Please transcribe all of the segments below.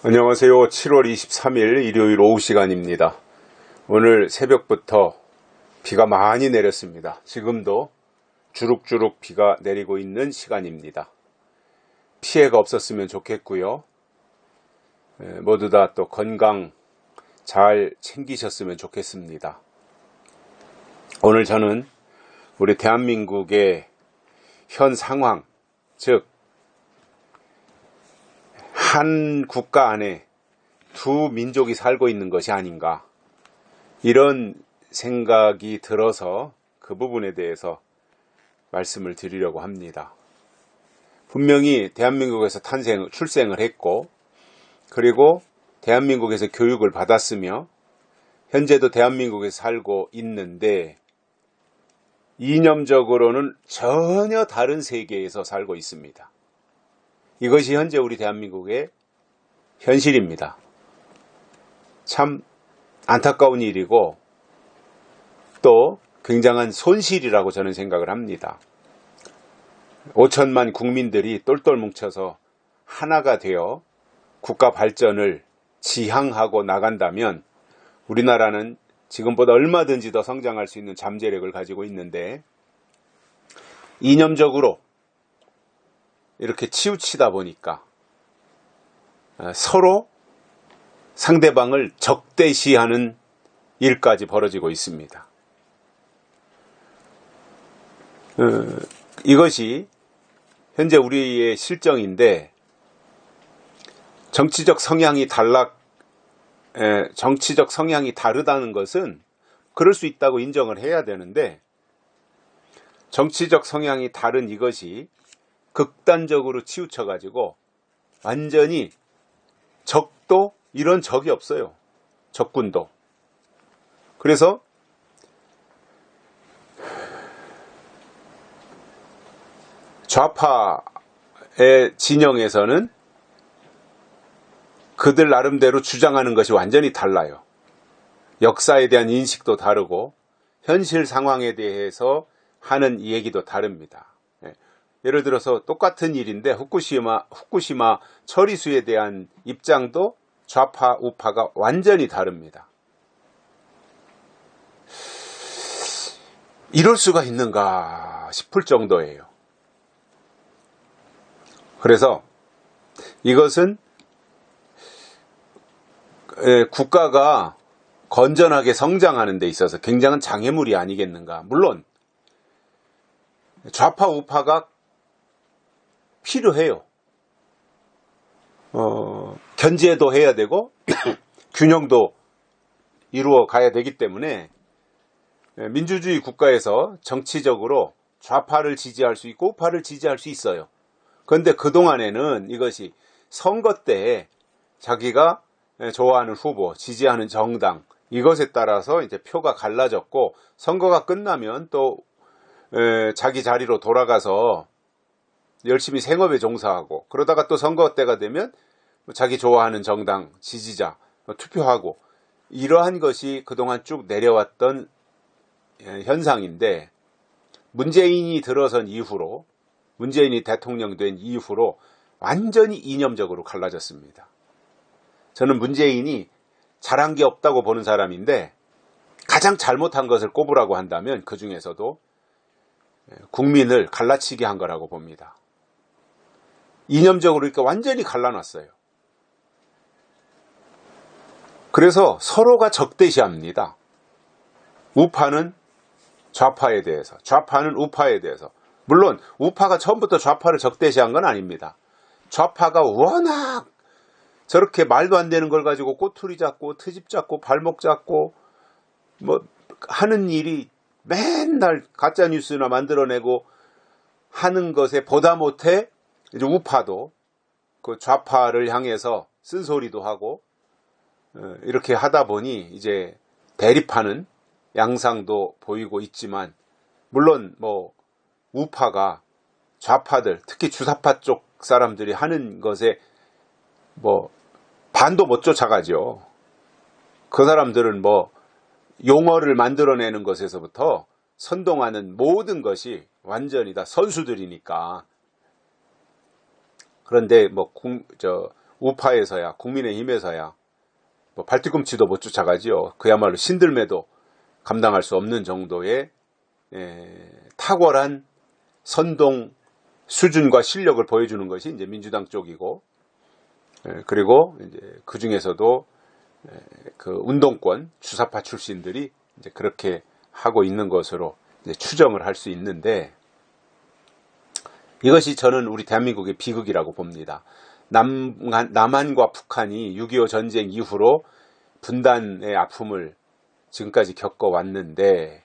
안녕하세요. 7월 23일 일요일 오후 시간입니다. 오늘 새벽부터 비가 많이 내렸습니다. 지금도 주룩주룩 비가 내리고 있는 시간입니다. 피해가 없었으면 좋겠고요. 모두 다 또 건강 잘 챙기셨으면 좋겠습니다. 오늘 저는 우리 대한민국의 현 상황, 즉 한 국가 안에 두 민족이 살고 있는 것이 아닌가, 이런 생각이 들어서 그 부분에 대해서 말씀을 드리려고 합니다. 분명히 대한민국에서 출생을 했고, 그리고 대한민국에서 교육을 받았으며 현재도 대한민국에서 살고 있는데, 이념적으로는 전혀 다른 세계에서 살고 있습니다. 이것이 현재 우리 대한민국의 현실입니다. 참 안타까운 일이고 또 굉장한 손실이라고 저는 생각을 합니다. 5천만 국민들이 똘똘 뭉쳐서 하나가 되어 국가 발전을 지향하고 나간다면 우리나라는 지금보다 얼마든지 더 성장할 수 있는 잠재력을 가지고 있는데, 이념적으로 이렇게 치우치다 보니까 서로 상대방을 적대시하는 일까지 벌어지고 있습니다. 이것이 현재 우리의 실정인데, 정치적 성향이 다르다는 것은 그럴 수 있다고 인정을 해야 되는데, 정치적 성향이 다른 이것이 극단적으로 치우쳐가지고 완전히 적도 이런 적이 없어요. 적군도. 그래서 좌파의 진영에서는 그들 나름대로 주장하는 것이 완전히 달라요. 역사에 대한 인식도 다르고 현실 상황에 대해서 하는 얘기도 다릅니다. 예를 들어서 똑같은 일인데 후쿠시마 처리수에 대한 입장도 좌파 우파가 완전히 다릅니다. 이럴 수가 있는가 싶을 정도예요. 그래서 이것은 국가가 건전하게 성장하는 데 있어서 굉장한 장애물이 아니겠는가. 물론 좌파 우파가 필요해요. 견제도 해야 되고 균형도 이루어 가야 되기 때문에 민주주의 국가에서 정치적으로 좌파를 지지할 수 있고 우파를 지지할 수 있어요. 그런데 그동안에는 이것이 선거 때 자기가 좋아하는 후보, 지지하는 정당, 이것에 따라서 이제 표가 갈라졌고, 선거가 끝나면 또 자기 자리로 돌아가서 열심히 생업에 종사하고, 그러다가 또 선거 때가 되면 자기 좋아하는 정당 지지자 투표하고, 이러한 것이 그동안 쭉 내려왔던 현상인데, 문재인이 들어선 이후로, 문재인이 대통령 된 이후로 완전히 이념적으로 갈라졌습니다. 저는 문재인이 잘한 게 없다고 보는 사람인데, 가장 잘못한 것을 꼽으라고 한다면 그 중에서도 국민을 갈라치게 한 거라고 봅니다. 이념적으로 이렇게 완전히 갈라놨어요. 그래서 서로가 적대시합니다. 우파는 좌파에 대해서, 좌파는 우파에 대해서. 물론 우파가 처음부터 좌파를 적대시한 건 아닙니다. 좌파가 워낙 저렇게 말도 안 되는 걸 가지고 꼬투리 잡고 트집 잡고 발목 잡고 뭐 하는 일이, 맨날 가짜 뉴스나 만들어내고 하는 것에 보다 못해 이제 우파도 그 좌파를 향해서 쓴소리도 하고 이렇게 하다 보니 이제 대립하는 양상도 보이고 있지만, 물론 뭐 우파가 좌파들, 특히 주사파 쪽 사람들이 하는 것에 뭐 반도 못 쫓아가죠. 그 사람들은 뭐 용어를 만들어내는 것에서부터 선동하는 모든 것이 완전히 다 선수들이니까. 그런데 뭐 우파에서야, 국민의힘에서야 뭐 발뒤꿈치도 못 쫓아가지요. 그야말로 신들매도 감당할 수 없는 정도의 탁월한 선동 수준과 실력을 보여주는 것이 이제 민주당 쪽이고, 그리고 이제 그 중에서도 그 운동권 주사파 출신들이 이제 그렇게 하고 있는 것으로 이제 추정을 할 수 있는데, 이것이 저는 우리 대한민국의 비극이라고 봅니다. 남한과 북한이 6.25 전쟁 이후로 분단의 아픔을 지금까지 겪어왔는데,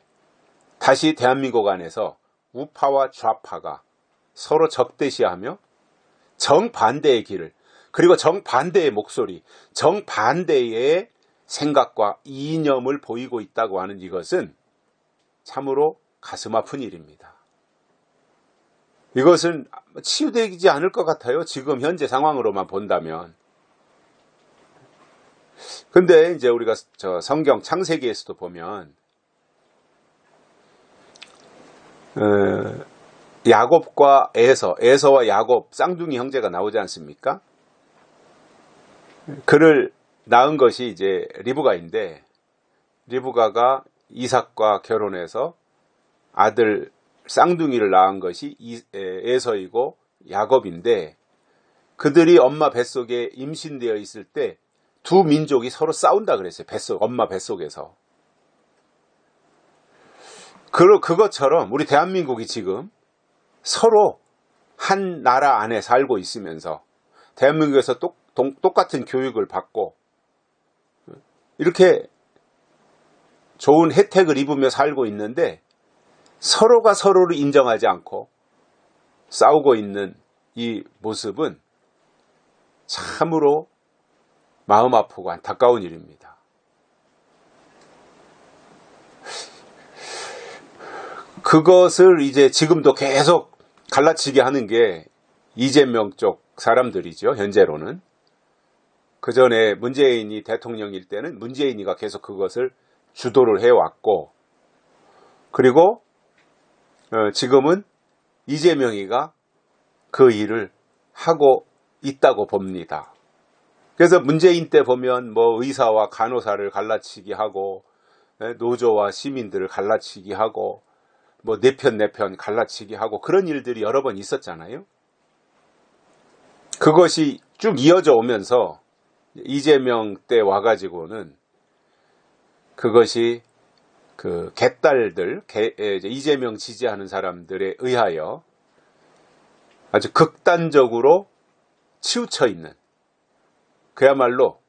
다시 대한민국 안에서 우파와 좌파가 서로 적대시하며 정반대의 길을, 그리고 정반대의 목소리, 정반대의 생각과 이념을 보이고 있다고 하는 이것은 참으로 가슴 아픈 일입니다. 이것은 치유되지 않을 것 같아요. 지금 현재 상황으로만 본다면. 근데 이제 우리가 저 성경 창세기에서도 보면 야곱과 에서와 야곱 쌍둥이 형제가 나오지 않습니까? 그를 낳은 것이 이제 리브가인데, 리브가가 이삭과 결혼해서 아들 쌍둥이를 낳은 것이 에서이고 야곱인데, 그들이 엄마 뱃속에 임신되어 있을 때 두 민족이 서로 싸운다 그랬어요. 엄마 뱃속에서. 그것처럼 우리 대한민국이 지금 서로 한 나라 안에 살고 있으면서 대한민국에서 똑같은 교육을 받고 이렇게 좋은 혜택을 입으며 살고 있는데, 서로가 서로를 인정하지 않고 싸우고 있는 이 모습은 참으로 마음 아프고 안타까운 일입니다. 그것을 이제 지금도 계속 갈라치게 하는 게 이재명 쪽 사람들이죠. 현재로는. 그 전에 문재인이 대통령일 때는 문재인이가 계속 그것을 주도를 해왔고, 그리고 지금은 이재명이가 그 일을 하고 있다고 봅니다. 그래서 문재인 때 보면 뭐 의사와 간호사를 갈라치기 하고, 노조와 시민들을 갈라치기 하고, 뭐 내 편 갈라치기 하고, 그런 일들이 여러 번 있었잖아요. 그것이 쭉 이어져 오면서 이재명 때 와가지고는 그것이 그 개딸들, 이재명 지지하는 사람들에 의하여 아주 극단적으로 치우쳐 있는, 그야말로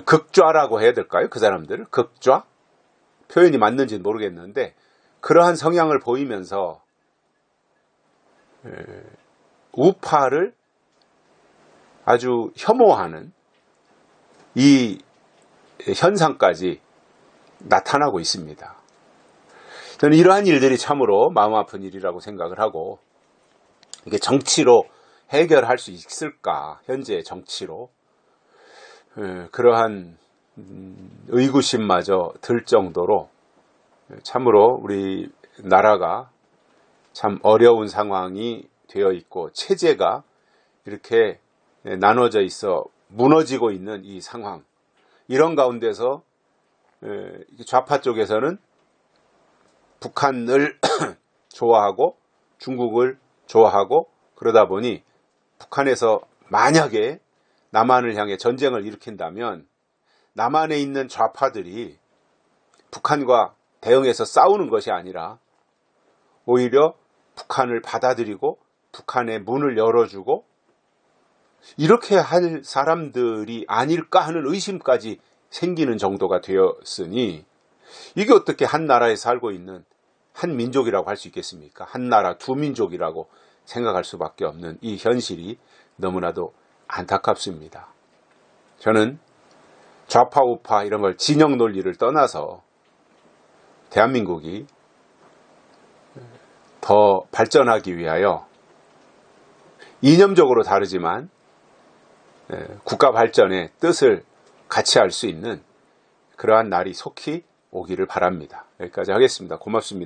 극좌라고 해야 될까요? 그 사람들을 극좌? 표현이 맞는지는 모르겠는데 그러한 성향을 보이면서 우파를 아주 혐오하는 이 현상까지 나타나고 있습니다. 저는 이러한 일들이 참으로 마음 아픈 일이라고 생각을 하고, 이게 정치로 해결할 수 있을까, 현재의 정치로. 그러한 의구심마저 들 정도로 참으로 우리 나라가 참 어려운 상황이 되어 있고, 체제가 이렇게 나눠져 있어 무너지고 있는 이 상황, 이런 가운데서 좌파 쪽에서는 북한을 좋아하고 중국을 좋아하고, 그러다 보니 북한에서 만약에 남한을 향해 전쟁을 일으킨다면 남한에 있는 좌파들이 북한과 대응해서 싸우는 것이 아니라 오히려 북한을 받아들이고 북한의 문을 열어주고, 이렇게 할 사람들이 아닐까 하는 의심까지 생기는 정도가 되었으니, 이게 어떻게 한 나라에 살고 있는 한 민족이라고 할 수 있겠습니까? 한 나라 두 민족이라고 생각할 수밖에 없는 이 현실이 너무나도 안타깝습니다. 저는 좌파 우파 이런 걸 진영 논리를 떠나서 대한민국이 더 발전하기 위하여 이념적으로 다르지만 국가 발전의 뜻을 같이 할 수 있는 그러한 날이 속히 오기를 바랍니다. 여기까지 하겠습니다. 고맙습니다.